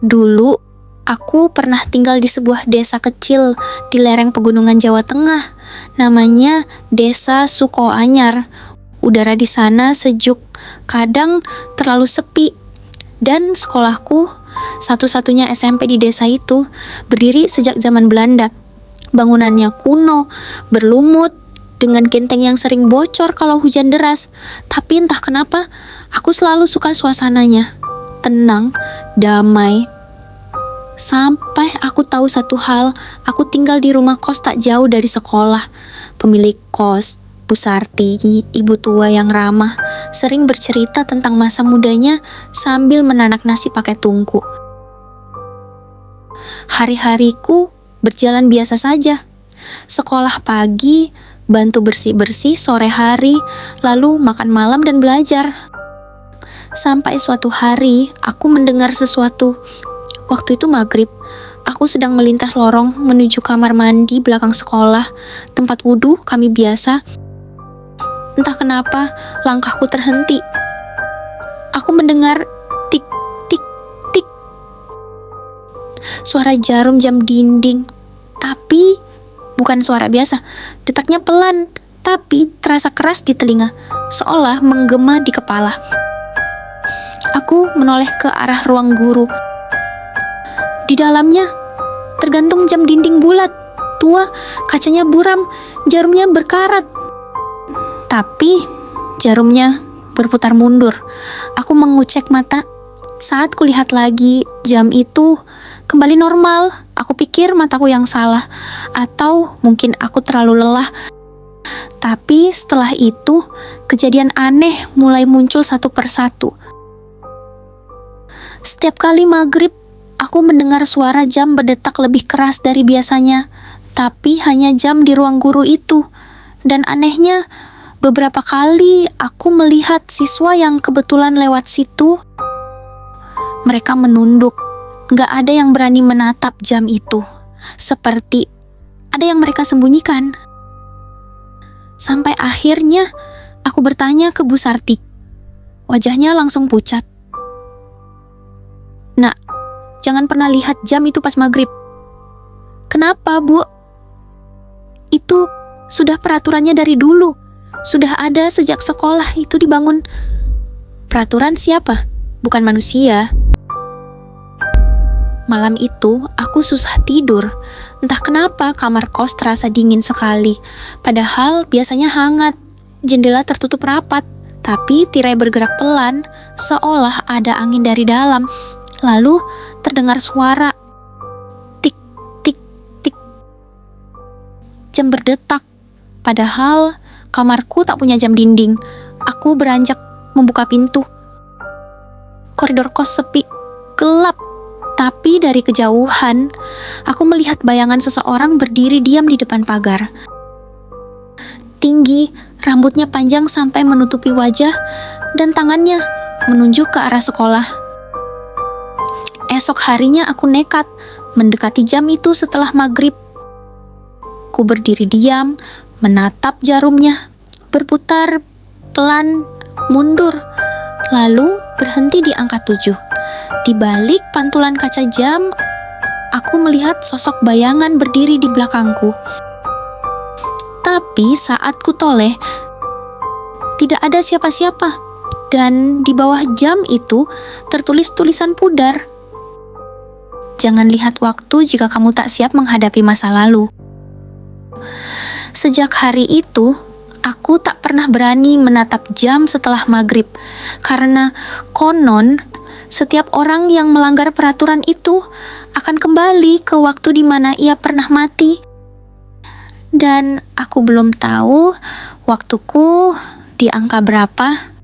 Dulu, aku pernah tinggal di sebuah desa kecil di lereng pegunungan Jawa Tengah. Namanya Desa Sukoanyar. Udara di sana sejuk, kadang terlalu sepi. Dan sekolahku, satu-satunya SMP di desa itu, berdiri sejak zaman Belanda. Bangunannya kuno, berlumut, dengan genteng yang sering bocor kalau hujan deras. Tapi entah kenapa, aku selalu suka suasananya. Tenang, damai. Sampai aku tahu satu hal, aku tinggal di rumah kos tak jauh dari sekolah. Pemilik kos, Bu Sarti, ibu tua yang ramah, sering bercerita tentang masa mudanya sambil menanak nasi pakai tungku. Hari-hariku berjalan biasa saja. Sekolah pagi, bantu bersih-bersih sore hari, lalu makan malam dan belajar. Sampai suatu hari, aku mendengar sesuatu. Waktu itu maghrib, aku sedang melintas lorong menuju kamar mandi belakang sekolah, tempat wudhu kami biasa. Entah kenapa, langkahku terhenti. Aku mendengar tik, tik, tik. Suara jarum jam dinding, tapi bukan suara biasa. Detaknya pelan, tapi terasa keras di telinga, seolah menggema di kepala. Aku menoleh ke arah ruang guru. Di dalamnya tergantung jam dinding bulat, tua, kacanya buram, jarumnya berkarat. Tapi jarumnya berputar mundur. Aku mengucek mata. Saat kulihat lagi, jam itu kembali normal. Aku pikir mataku yang salah, atau mungkin aku terlalu lelah. Tapi setelah itu, kejadian aneh mulai muncul satu persatu. Setiap kali maghrib, aku mendengar suara jam berdetak lebih keras dari biasanya, tapi hanya jam di ruang guru itu. Dan anehnya, beberapa kali aku melihat siswa yang kebetulan lewat situ. Mereka menunduk, gak ada yang berani menatap jam itu. Seperti ada yang mereka sembunyikan. Sampai akhirnya, aku bertanya ke Bu Sarti. Wajahnya langsung pucat. Nak, jangan pernah lihat jam itu pas maghrib. Kenapa, Bu? Itu sudah peraturannya dari dulu. Sudah ada sejak sekolah itu dibangun. Peraturan siapa? Bukan manusia. Malam itu, aku susah tidur. Entah kenapa kamar kos terasa dingin sekali. Padahal biasanya hangat. Jendela tertutup rapat. Tapi tirai bergerak pelan, seolah ada angin dari dalam. Lalu terdengar suara tik, tik, tik. Jam berdetak. Padahal kamarku tak punya jam dinding. Aku beranjak membuka pintu. Koridor kos sepi, gelap. Tapi dari kejauhan, aku melihat bayangan seseorang berdiri diam di depan pagar. Tinggi, rambutnya panjang sampai menutupi wajah, dan tangannya menunjuk ke arah sekolah. Esok harinya aku nekat mendekati jam itu setelah maghrib. Ku berdiri diam, menatap jarumnya, berputar pelan mundur, lalu berhenti di angka 7. Di balik pantulan kaca jam, aku melihat sosok bayangan berdiri di belakangku. Tapi saat ku toleh, tidak ada siapa-siapa, dan di bawah jam itu tertulis tulisan pudar. Jangan lihat waktu jika kamu tak siap menghadapi masa lalu. Sejak hari itu, aku tak pernah berani menatap jam setelah maghrib, karena konon setiap orang yang melanggar peraturan itu akan kembali ke waktu di mana ia pernah mati. Dan aku belum tahu waktuku di angka berapa.